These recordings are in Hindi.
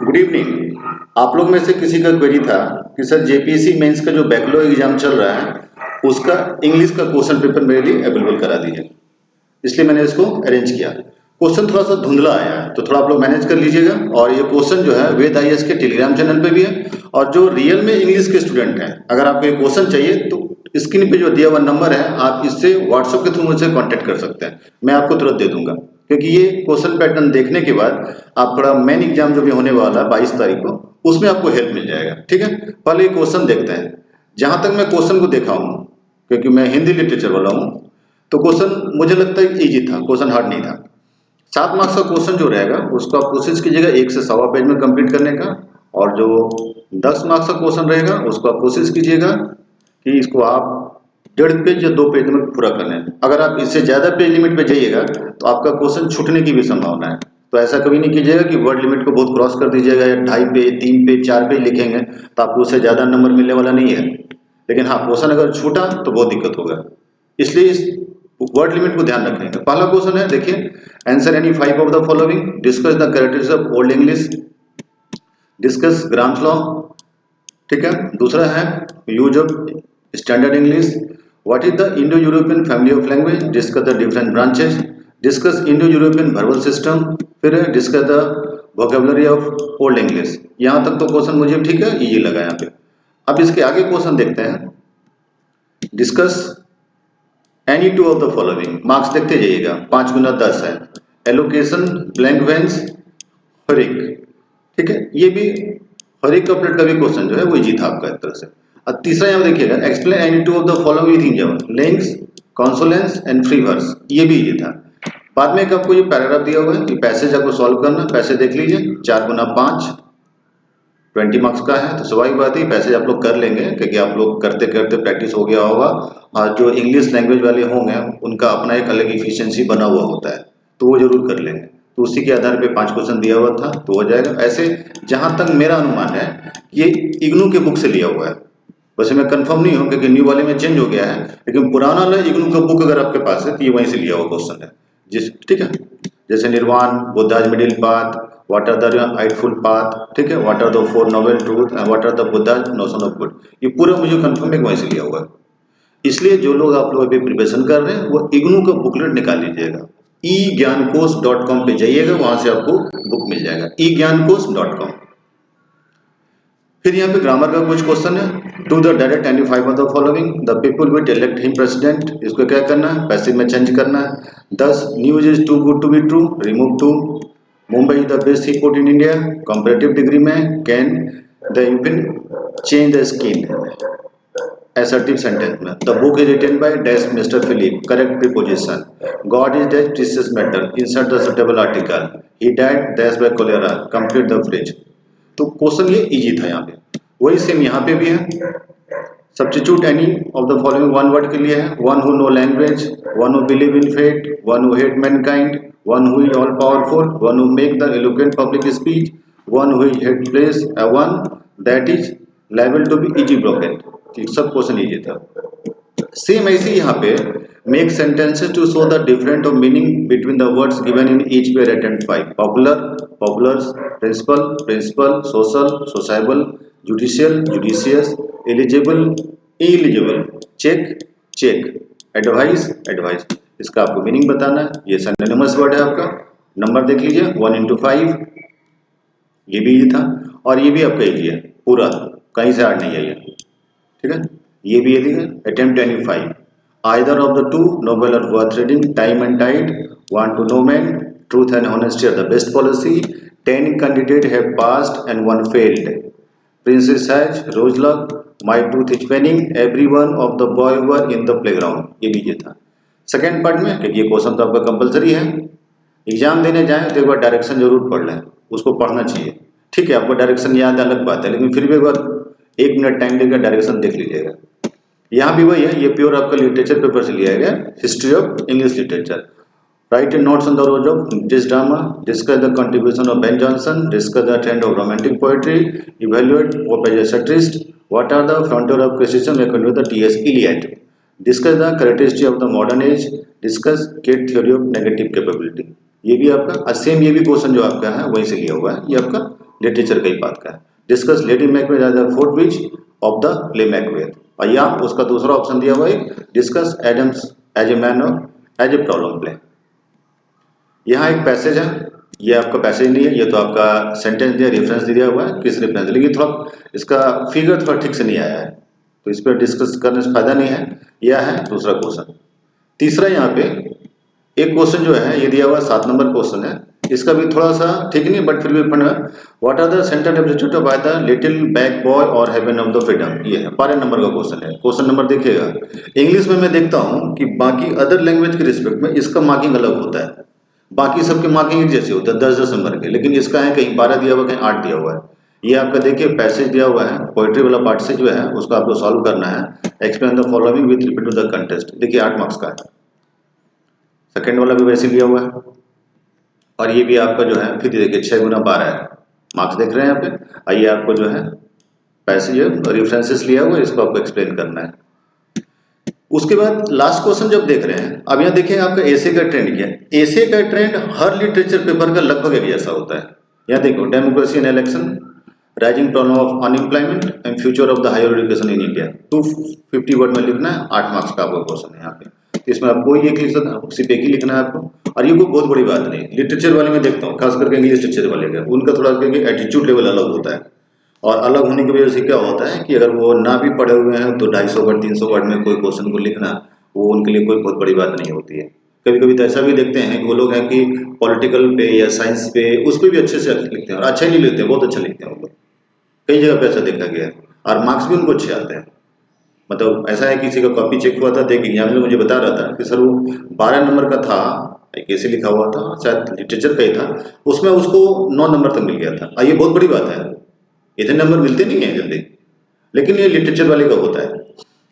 Good evening. आप लोग में से किसी का क्वेरी था कि सर जेपीएससी मेंस का जो बैकलॉग एग्जाम चल रहा है उसका इंग्लिश का क्वेश्चन पेपर मेरे लिए अवेलेबल करा दीजिए, इसलिए मैंने इसको अरेंज किया। क्वेश्चन थोड़ा सा धुंधला आया है तो थोड़ा आप लोग मैनेज कर लीजिएगा। और ये क्वेश्चन जो है वेद आईएएस के टेलीग्राम चैनल पे भी है, और जो रियल में इंग्लिश के स्टूडेंट हैं अगर आपको ये क्वेश्चन चाहिए तो स्क्रीन पे जो दिया हुआ नंबर है आप इससे व्हाट्सएप के थ्रू मुझसे कांटेक्ट कर सकते हैं, मैं आपको तुरंत दे दूंगा। क्योंकि ये क्वेश्चन पैटर्न देखने के बाद आप थोड़ा मेन एग्जाम जो भी होने वाला है 22 तारीख को उसमें आपको हेल्प मिल जाएगा। ठीक है, पहले ये क्वेश्चन देखते हैं। जहां तक मैं क्वेश्चन को देखा हूं, क्योंकि मैं हिंदी लिटरेचर वाला हूं, तो क्वेश्चन मुझे लगता है इजी था, क्वेश्चन हार्ड नहीं था। 7 मार्क्स का क्वेश्चन जो रहेगा उसको आप कोशिश कीजिएगा 1 से सवा पेज में कंप्लीट करने का, और जो 10 मार्क्स का क्वेश्चन रहेगा उसको आप कोशिश कीजिएगा कि इसको आप 1.5 पेज या 2 पेज में पूरा कर लें। अगर आप इससे ज़्यादा पेज लिमिट पे जाइएगा तो आपका क्वेश्चन छूटने की भी संभावना है। तो ऐसा कभी नहीं कीजिएगा कि वर्ड लिमिट को बहुत क्रॉस कर दीजिएगा या 2.5 पेज 3 पेज 4 पेज लिखेंगे तो आपको उससे ज़्यादा नंबर मिलने वाला नहीं है। लेकिन हाँ, क्वेश्चन अगर छूटा तो बहुत दिक्कत होगा, इसलिए इस वर्ड लिमिट को ध्यान रखें। तो पहला क्वेश्चन है, देखिए, answer any 5 of the following, discuss the characteristics of old English, discuss grams law. ठीक है, दूसरा है use of standard English, what is the Indo European family of language, discuss the different branches, discuss Indo European verbal system, फिर है discuss the vocabulary of old English. यहां तक तो क्वेश्चन मुझे ठीक है, इजी लगा यहाँ पे। अब इसके आगे क्वेश्चन देखते हैं, discuss any two of the following. Marks देखते जाइएगा, 5 गुना 10 है। एलोकेशन, ब्लैंक वेंस, हरिक। ठीक है, ये भी हरिक कपलेट का भी क्वेश्चन जो है वो इजी था आपका एक तरह से। अब तीसरा यहाँ देखिएगा, explain any two of the following thing, जब links, consonants and free words, ये भी इजी था। बाद में एक आपको ये पैराग्राफ दिया हुआ है कि पैसेज आपको सॉल्व करना, पैसेज देख लीजिए, 4 गुना 5 20 मार्क्स का है। तो स्वाभाविक बात है पैसेज आप लोग कर लेंगे क्योंकि आप लोग करते करते प्रैक्टिस हो गया होगा। और जो इंग्लिश लैंग्वेज वाले होंगे उनका अपना एक अलग इफिशियंसी बना हुआ होता है, तो वो जरूर कर लेंगे। तो उसी के आधार पे 5 क्वेश्चन दिया हुआ था तो हो जाएगा। ऐसे जहां तक मेरा अनुमान है ये इग्नू के बुक से लिया हुआ है, वैसे मैं कंफर्म नहीं हूँ क्योंकि न्यू वाले में चेंज हो गया है, लेकिन पुराना वाला इग्नू का बुक अगर आपके पास है तो ये वहीं से लिया हुआ क्वेश्चन है। जिस ठीक है, जैसे nirvana, Buddha's middle path, what are the eightfold path, ठीक है, what are the 4 noble truth and what are the Buddha's notion of good, ये पूरा मुझे कंफर्म है वहीं से लिया हुआ है। इसलिए जो लोग आप लोग अभी प्रिपरेशन कर रहे हैं वो इग्नू का बुकलेट निकाल लीजिएगा, eGyanKosh.com पे जाइएगा, वहां से आपको बुक मिल जाएगा, eGyanKosh.com। फिर यहाँ पे ग्रामर का कुछ क्वेश्चन है, to the direct any 5 of the following, the people will elect him president, इसको क्या करना है, पैसिव में चेंज करना है। 10 news is too good to be true, remove too. Mumbai is the best sea port in India, comparative degree में कैन द इंफिन change the skin, assertive sentence में the book is written by dash Mr. Philip, correct preposition, God is dash precious metal, insert the suitable article, he died dash by cholera, complete the phrase। तो क्वेश्चन ये इजी था यहाँ पे, वही सेम यहाँ पे भी है। Substitute any of the following one word के लिए है, one who know language, one who believe in fate, one who hate mankind, one who is all powerful, one who make the eloquent public speech, one who is head place, one that is liable to be easy blockade. सब क्वेश्चन इजी था। सेम ऐसे यहाँ पे make sentences to show the different of meaning between the words given in each pair identify, popular, populace, principal, principle, social, sociable, judicial, judicious, eligible, illegible, check, cheque, advice, advise. इसका आपको मीनिंग बताना है। ये सिनोनिमस वर्ड है आपका। नंबर देख लीजिए 1 into 5, ये भी इजी था, और ये भी आपका इजी है पूरा, कहीं से हार्ड नहीं है ये। ठीक है, ये भी यदि है attempt any 5, either of the two noble और worth reading, time and tide, want to know man, truth and honesty are the best policy, 10 candidate have passed and 1 failed, princess has, rose luck, my tooth is paining, everyone of the boy were in the playground, ये भी ये था। सेकेंड पार्ट में, क्योंकि ये क्वेश्चन तो आपका कंपलसरी है, एग्जाम देने जाएं तो एक बार डायरेक्शन जरूर पढ़ लें, उसको पढ़ना चाहिए। ठीक है, आपको डायरेक्शन याद है अलग बात है, लेकिन फिर भी एक बार 1 मिनट टाइम लेकर डायरेक्शन देख लीजिएगा। यहाँ भी वही है, ये प्योर आपका लिटरेचर पेपर से लिया गया, history of English literature. Write in notes on the rise of British drama, discuss the contribution of Ben Jonson, discuss the trend of romantic poetry, evaluate Pope as a satirist, what are the frontier of criticism according to the T S Eliot, discuss the characteristic of the modern age, discuss Keats theory of negative capability. ये भी आपका सेम, ये भी क्वेश्चन जो आपका है वहीं से लिया हुआ है, ये आपका लिटरेचर का ही बात का है। Discuss Lady Macbeth as the fourth witch of the play Macbeth, और यहाँ उसका दूसरा ऑप्शन दिया हुआ है discuss Adams as a man of as a problem play. यहाँ एक पैसेज है, ये आपका पैसेज नहीं है, ये तो आपका सेंटेंस दिया, रेफरेंस दिया हुआ है किस रेफरेंस, लेकिन थोड़ा इसका फिगर थोड़ा ठीक से नहीं आया है, तो इस पर डिस्कस करने से फायदा नहीं है। यह है दूसरा क्वेश्चन। तीसरा यहाँ पे एक क्वेश्चन जो है ये दिया हुआ 7 नंबर क्वेश्चन है, इसका भी थोड़ा सा ठीक नहीं बट फिर भी फंड है। What are the sentence substitute by the little black boy और हेवन ऑफ द फ्रीडम, ये है 12 नंबर का क्वेश्चन है। क्वेश्चन नंबर देखिएगा, इंग्लिश में मैं देखता हूँ कि बाकी अदर लैंग्वेज के रिस्पेक्ट में इसका मार्किंग अलग होता है, बाकी सबके मार्किंग एक जैसे होता है 10-10 नंबर के, लेकिन इसका है कहीं 12 दिया हुआ कहीं 8 दिया हुआ है। ये आपका देखिए पैसेज दिया हुआ है, पोइट्री वाला पार्ट से जो है उसको आपको सॉल्व करना है। Explain the following with repeat to the contest, देखिए 8 मार्क्स का है। सेकंड वाला भी वैसे दिया हुआ है, और ये भी आपका जो है फिर देखिए 6 गुना 12 है, मार्क्स देख रहे हैं यहाँ पे। आइए आपको जो है पैसेज रेफरेंसेस लिया हुआ है, इसको आपको एक्सप्लेन करना है। उसके बाद लास्ट क्वेश्चन जब देख रहे हैं, अब यहाँ देखिए आपका एसे का ट्रेंड क्या है। एसे का ट्रेंड हर लिटरेचर पेपर का लगभग एक जैसा होता है। यहाँ देखो, democracy in election, rising problem of unemployment and future of the higher education in India, 250 word में लिखना है, 8 मार्क्स का आपका क्वेश्चन है यहाँ पे। तो इसमें आप कोई एक लिख सकते हैं, सिर्फ एक ही लिखना है आपको, और ये कोई बहुत बड़ी बात नहीं। लिटरेचर वाले में देखता हूँ, खास करके इंग्लिश लिटरेचर वाले का, उनका थोड़ा एटीट्यूड लेवल अलग होता है, और अलग होने की वजह से क्या होता है कि अगर वो ना भी पढ़े हुए हैं तो 250 वर्ड 300 वर्ड में कोई क्वेश्चन को लिखना वो उनके लिए कोई बहुत बड़ी बात नहीं होती है। कभी कभी तो ऐसा भी देखते हैं कि वो लोग हैं कि पॉलिटिकल पे या साइंस पे उस पर भी अच्छे से लिखते हैं, और अच्छा ही नहीं लिखते हैं, बहुत अच्छा लिखते हैं वो लोग। कई जगह पे ऐसा देखा गया है, और मार्क्स भी उनको अच्छे आते हैं। मतलब ऐसा है, किसी का कॉपी चेक हुआ था, देख एग्जामिनर मुझे बता रहा था कि सर वो 12 नंबर का था, कैसे लिखा हुआ था, शायद लिटरेचर का ही था, उसमें उसको 9 नंबर तक मिल गया था। ये बहुत बड़ी बात है, इतने नंबर मिलते नहीं है जल्दी, लेकिन ये लिटरेचर वाले का होता है।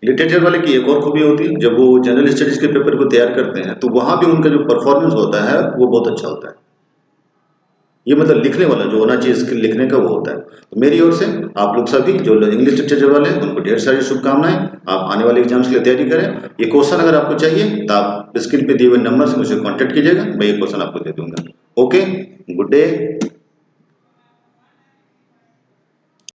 लिटरेचर वाले की एक और खूबी होती है, जब वो जनरल स्टडीज के पेपर को तैयार करते हैं तो वहां भी उनका जो परफॉर्मेंस होता है वो बहुत अच्छा होता है। ये मतलब लिखने वाला जो होना चाहिए, इसके लिखने का वो होता है। तो मेरी ओर से आप लोग सभी जो इंग्लिश लिटरेचर वाले हैं उनको ढेर सारी शुभकामनाएं। आप आने वाले एग्जाम्स के लिए तैयारी करें। ये क्वेश्चन अगर आपको चाहिए तो आप स्क्रीन पे दिए हुए नंबर से मुझे कॉन्टेक्ट कीजिएगा, मैं ये क्वेश्चन आपको दे दूंगा। Okay, good day.